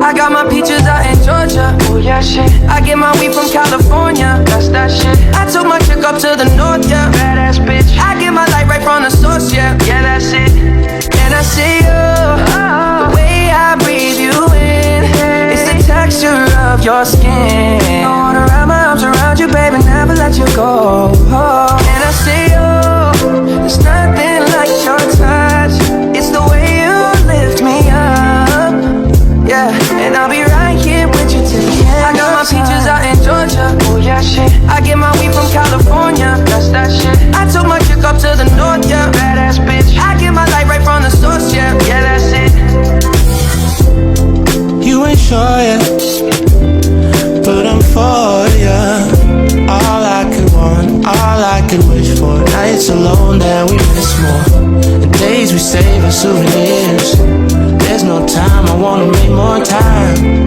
I got my peaches out in Georgia. Oh yeah, shit. I get my weed from California. That's that shit. I took my chick up to the north, yeah. Badass bitch. I get my light right from the source, yeah. Yeah, that's it. And I see you, the way I breathe you in. It's the texture of your skin. I wanna wrap my arms around you, baby, never let you go. And I see you, there's nothing like your touch. It's the way you lift me up, yeah. And I'll be right here with you till the end. I got my peaches out in Georgia. Oh yeah, shit. I get my weed from California. That's that shit. I took my chick up to the north, yeah. Badass bitch. I get my light right from the source, yeah. Yeah, that's it. You ain't sure yet, but I'm for ya. All I could want, all I could wish for. Nights alone that we miss more. The days we save as souvenirs. There's no time, I wanna make more time.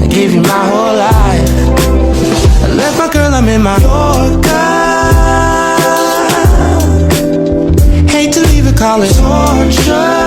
I give you my whole life. I left my girl, I'm in my Yorker. Hate to leave it, call it torture.